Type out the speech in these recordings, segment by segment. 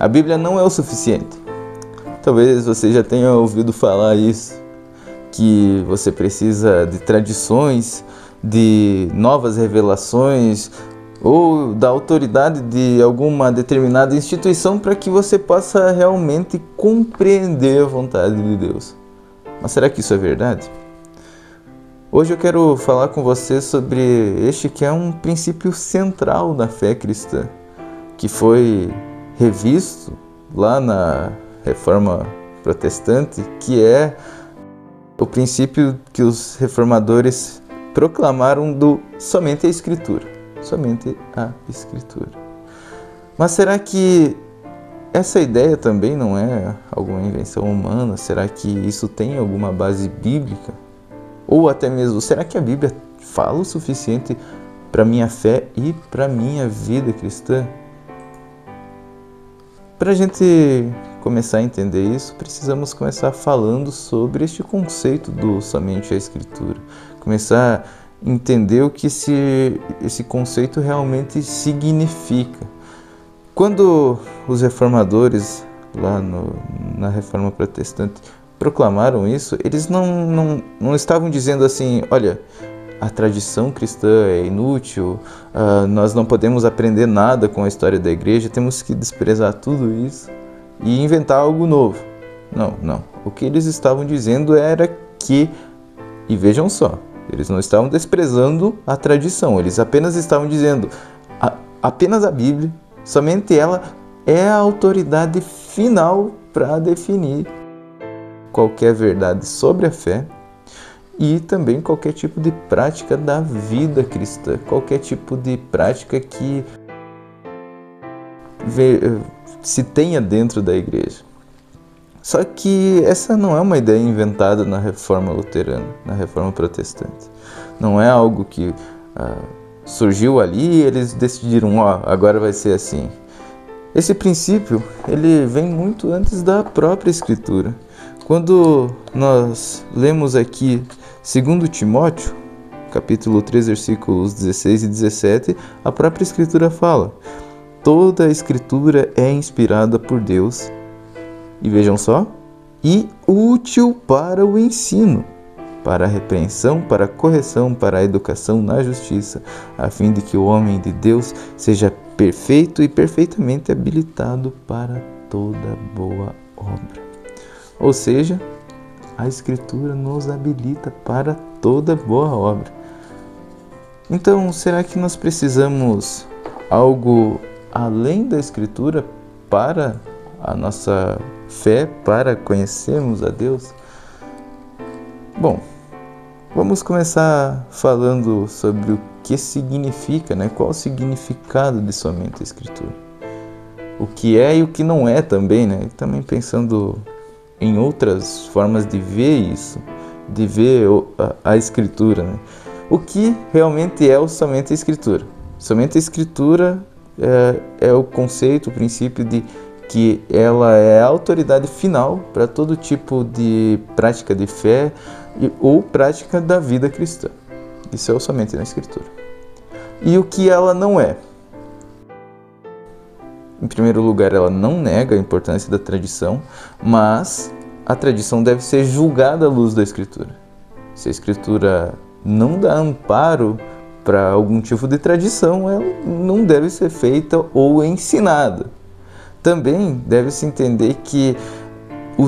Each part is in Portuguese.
A Bíblia não é o suficiente. Talvez você já tenha ouvido falar isso, que você precisa de tradições, de novas revelações ou da autoridade de alguma determinada instituição para que você possa realmente compreender a vontade de Deus. Mas será que isso é verdade? Hoje eu quero falar com você sobre este que é um princípio central da fé cristã, que foi revisto lá na Reforma Protestante, que é o princípio que os reformadores proclamaram do somente a Escritura. Somente a Escritura. Mas será que essa ideia também não é alguma invenção humana? Será que isso tem alguma base bíblica? Ou até mesmo, será que a Bíblia fala o suficiente para minha fé e para minha vida cristã? Para a gente começar a entender isso, precisamos começar falando sobre este conceito do somente a Escritura. Começar a entender o que esse conceito realmente significa. Quando os reformadores, lá na Reforma Protestante, proclamaram isso, eles não estavam dizendo assim, olha, a tradição cristã é inútil, nós não podemos aprender nada com a história da igreja, temos que desprezar tudo isso e inventar algo novo. Não. O que eles estavam dizendo era que, e vejam só, eles não estavam desprezando a tradição, eles apenas estavam dizendo, apenas a Bíblia, somente ela é a autoridade final para definir qualquer verdade sobre a fé e também qualquer tipo de prática da vida cristã, qualquer tipo de prática que se tenha dentro da igreja. Só que essa não é uma ideia inventada na Reforma Luterana, na Reforma Protestante. Não é algo que surgiu ali e eles decidiram, agora vai ser assim. Esse princípio, ele vem muito antes da própria Escritura. Quando nós lemos aqui 2 Timóteo, capítulo 3, versículos 16 e 17, a própria Escritura fala: toda a Escritura é inspirada por Deus, e vejam só, e útil para o ensino, para a repreensão, para a correção, para a educação na justiça, a fim de que o homem de Deus seja perfeito e perfeitamente habilitado para toda boa obra. Ou seja, a Escritura nos habilita para toda boa obra. Então, será que nós precisamos algo além da Escritura para a nossa fé, para conhecermos a Deus? Bom, vamos começar falando sobre o que significa, qual o significado de somente a Escritura. O que é e o que não é também, Também pensando em outras formas de ver isso, de ver a Escritura. O que realmente é o somente a Escritura? Somente a Escritura é o conceito, o princípio de que ela é a autoridade final para todo tipo de prática de fé ou prática da vida cristã. Isso é o somente na Escritura. E o que ela não é? Em primeiro lugar, ela não nega a importância da tradição, mas a tradição deve ser julgada à luz da Escritura. Se a Escritura não dá amparo para algum tipo de tradição, ela não deve ser feita ou ensinada. Também deve-se entender que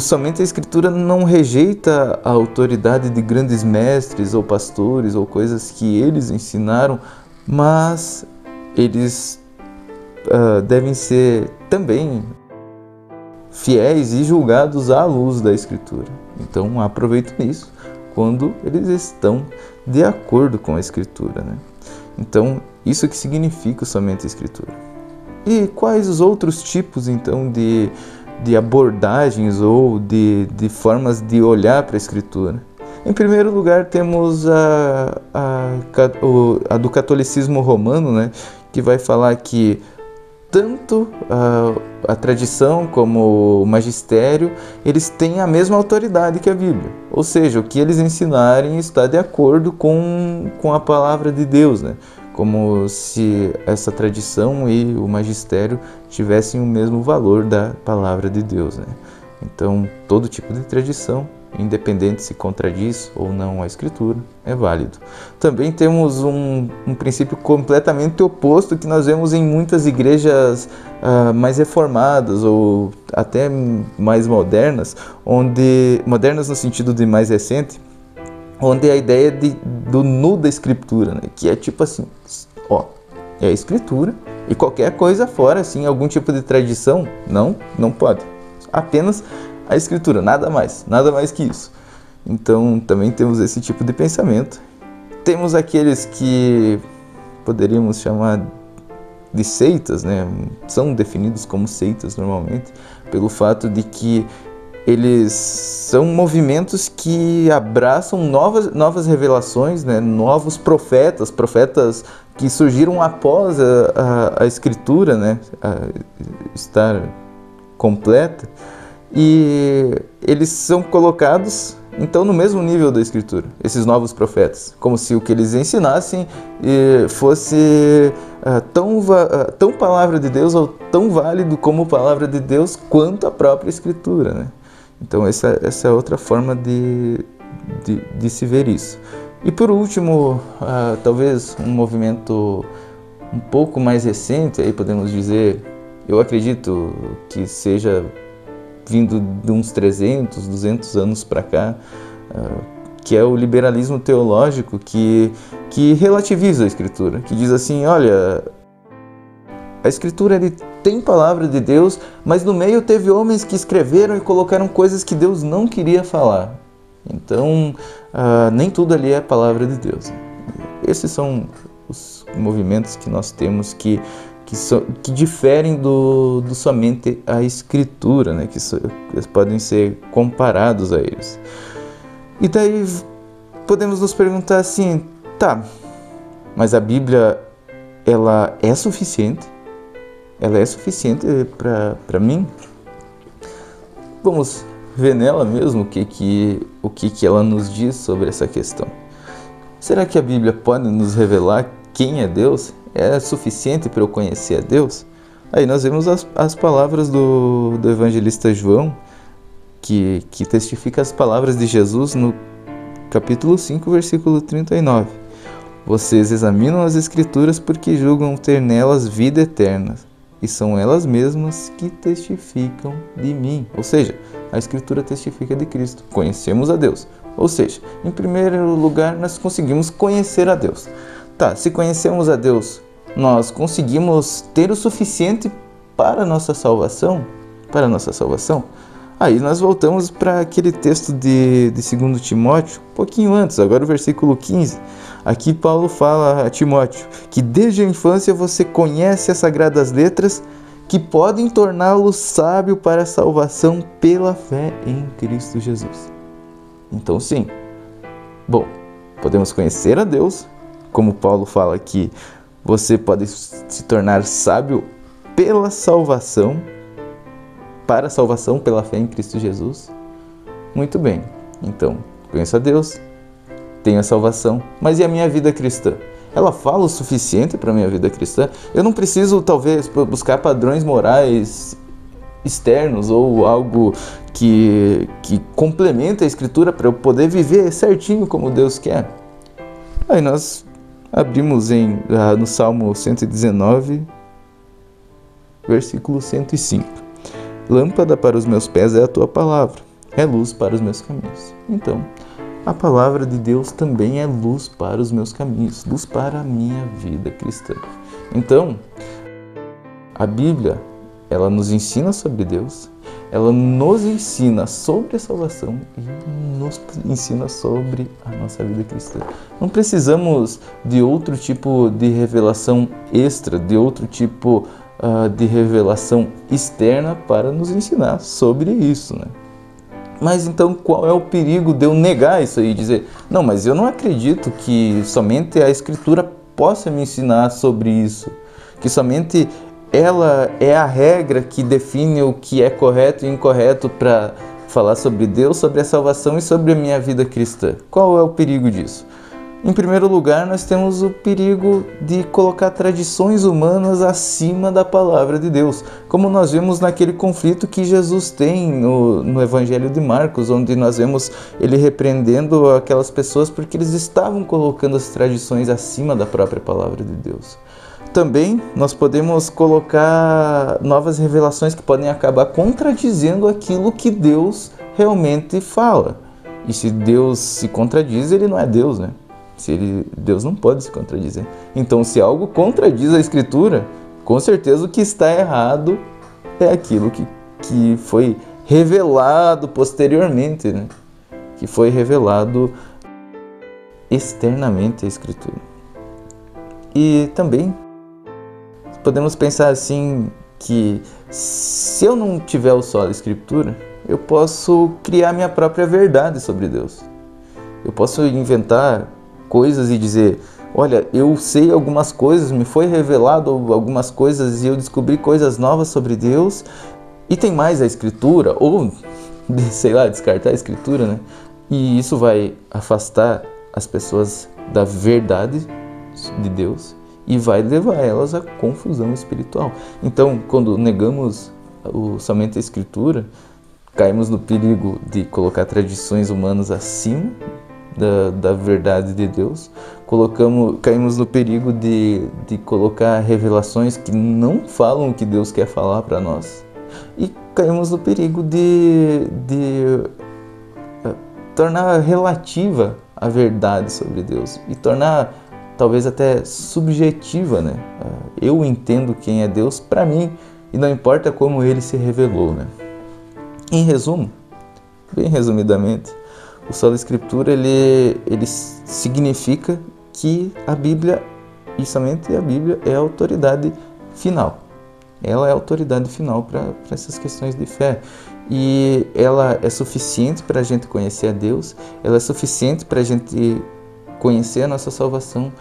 somente a Escritura não rejeita a autoridade de grandes mestres ou pastores ou coisas que eles ensinaram, mas eles devem ser também fiéis e julgados à luz da Escritura. Então aproveitem isso quando eles estão de acordo com a Escritura. Então isso que significa somente a Escritura. E quais os outros tipos então de abordagens ou de formas de olhar para a Escritura? Em primeiro lugar temos a do catolicismo romano, que vai falar que tanto a tradição como o magistério, eles têm a mesma autoridade que a Bíblia. Ou seja, o que eles ensinarem está de acordo com a palavra de Deus, como se essa tradição e o magistério tivessem o mesmo valor da palavra de Deus, né? Então, todo tipo de tradição, independente se contradiz ou não a Escritura, é válido. Também temos um princípio completamente oposto que nós vemos em muitas igrejas mais reformadas ou até mais modernas, modernas no sentido de mais recente, onde a ideia do nu da Escritura, né? Que é tipo assim, ó, é a Escritura e qualquer coisa fora, assim, algum tipo de tradição, não pode. Apenas a Escritura, nada mais que isso. Então também temos esse tipo de pensamento. Temos aqueles que poderíamos chamar de seitas, né? São definidos como seitas normalmente, pelo fato de que eles são movimentos que abraçam novas revelações, né? Novos profetas que surgiram após a Escritura, né? Estar completa, e eles são colocados então no mesmo nível da Escritura, esses novos profetas, como se o que eles ensinassem fosse tão palavra de Deus ou tão válido como palavra de Deus quanto a própria Escritura, né? Então essa é outra forma de se ver isso. E por último, talvez um movimento um pouco mais recente, aí podemos dizer, eu acredito que seja vindo de uns 300, 200 anos para cá, que é o liberalismo teológico, que relativiza a Escritura, que diz assim, olha, a Escritura tem palavra de Deus, mas no meio teve homens que escreveram e colocaram coisas que Deus não queria falar. Então, nem tudo ali é palavra de Deus. Esses são os movimentos que nós temos que diferem do somente a Escritura, né? Que eles podem ser comparados a eles. E daí podemos nos perguntar assim, tá, mas a Bíblia, ela é suficiente? Ela é suficiente para mim? Vamos ver nela mesmo o que ela nos diz sobre essa questão. Será que a Bíblia pode nos revelar quem é Deus? É suficiente para eu conhecer a Deus? Aí nós vemos as palavras do evangelista João, que testifica as palavras de Jesus no capítulo 5, versículo 39. Vocês examinam as Escrituras porque julgam ter nelas vida eterna, e são elas mesmas que testificam de mim. Ou seja, a Escritura testifica de Cristo. Conhecemos a Deus. Ou seja, em primeiro lugar, nós conseguimos conhecer a Deus. Tá, se conhecemos a Deus, nós conseguimos ter o suficiente para a nossa salvação? Aí nós voltamos para aquele texto de 2 Timóteo, um pouquinho antes, agora o versículo 15. Aqui Paulo fala a Timóteo que desde a infância você conhece as sagradas letras que podem torná-lo sábio para a salvação pela fé em Cristo Jesus. Então sim, bom, podemos conhecer a Deus, como Paulo fala aqui, você pode se tornar sábio pela salvação, para a salvação pela fé em Cristo Jesus. Muito bem, então, conheço a Deus, tenho a salvação, mas e a minha vida cristã? Ela fala o suficiente para a minha vida cristã? Eu não preciso, talvez, buscar padrões morais externos ou algo que complemente a Escritura para eu poder viver certinho como Deus quer? Aí nós abrimos no Salmo 119, versículo 105. Lâmpada para os meus pés é a tua palavra, é luz para os meus caminhos. Então, a palavra de Deus também é luz para os meus caminhos, luz para a minha vida cristã. Então, a Bíblia, ela nos ensina sobre Deus, ela nos ensina sobre a salvação e nos ensina sobre a nossa vida cristã. Não precisamos de outro tipo de revelação extra, de outro tipo de revelação externa para nos ensinar sobre isso, né? Mas então qual é o perigo de eu negar isso aí e dizer, não, mas eu não acredito que somente a Escritura possa me ensinar sobre isso, que somente ela é a regra que define o que é correto e incorreto para falar sobre Deus, sobre a salvação e sobre a minha vida cristã. Qual é o perigo disso? Em primeiro lugar, nós temos o perigo de colocar tradições humanas acima da palavra de Deus, como nós vemos naquele conflito que Jesus tem no Evangelho de Marcos, onde nós vemos ele repreendendo aquelas pessoas porque eles estavam colocando as tradições acima da própria palavra de Deus. Também nós podemos colocar novas revelações que podem acabar contradizendo aquilo que Deus realmente fala. E se Deus se contradiz, ele não é Deus, né? Deus não pode se contradizer. Então, se algo contradiz a Escritura, com certeza o que está errado é aquilo que foi revelado posteriormente, né? Que foi revelado externamente à Escritura. E também podemos pensar assim que se eu não tiver o só da Escritura, eu posso criar minha própria verdade sobre Deus. Eu posso inventar coisas e dizer, olha, eu sei algumas coisas, me foi revelado algumas coisas e eu descobri coisas novas sobre Deus e tem mais a Escritura, ou, sei lá, descartar a Escritura, né? E isso vai afastar as pessoas da verdade de Deus e vai levar elas à confusão espiritual. Então, quando negamos somente a Escritura, caímos no perigo de colocar tradições humanas acima da verdade de Deus, caímos no perigo de colocar revelações que não falam o que Deus quer falar para nós, e caímos no perigo de tornar relativa a verdade sobre Deus e tornar talvez até subjetiva, né? Eu entendo quem é Deus para mim e não importa como ele se revelou, né? Em resumo, bem resumidamente, o só da Escritura ele significa que a Bíblia, e somente a Bíblia, é a autoridade final. Ela é a autoridade final para essas questões de fé. E ela é suficiente para a gente conhecer a Deus, ela é suficiente para a gente conhecer a nossa salvação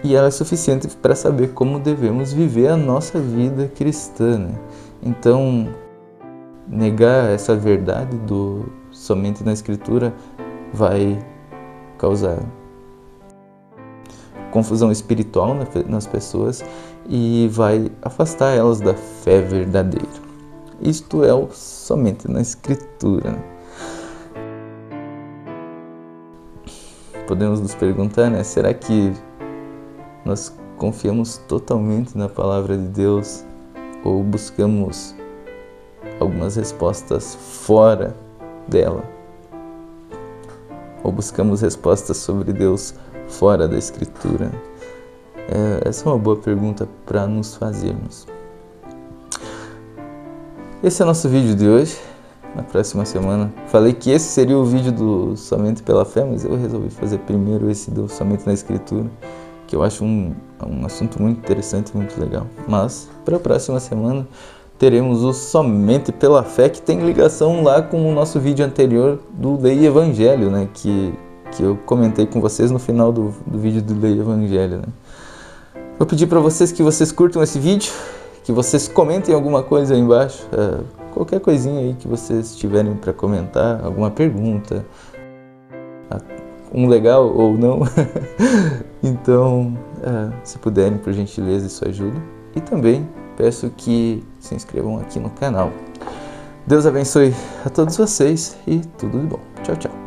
e ela é suficiente para saber como devemos viver a nossa vida cristã, né? Então, negar essa verdade somente na Escritura vai causar confusão espiritual nas pessoas e vai afastar elas da fé verdadeira. Isto é somente na Escritura, né? Podemos nos perguntar, né? Será que nós confiamos totalmente na palavra de Deus ou buscamos algumas respostas fora dela? Ou buscamos respostas sobre Deus fora da Escritura? Essa é uma boa pergunta para nos fazermos. Esse é o nosso vídeo de hoje. Na próxima semana, falei que esse seria o vídeo do Somente pela Fé, mas eu resolvi fazer primeiro esse do Somente na Escritura, que eu acho um assunto muito interessante e muito legal. Mas, para a próxima semana, teremos o Somente pela Fé, que tem ligação lá com o nosso vídeo anterior do Lei Evangelho, né? Que eu comentei com vocês no final do vídeo do Lei Evangelho, né? Vou pedir para vocês que vocês curtam esse vídeo, que vocês comentem alguma coisa aí embaixo, qualquer coisinha aí que vocês tiverem para comentar, alguma pergunta, um legal ou não. Então, se puderem, por gentileza, isso ajuda. E também peço que se inscrevam aqui no canal. Deus abençoe a todos vocês e tudo de bom. Tchau, tchau.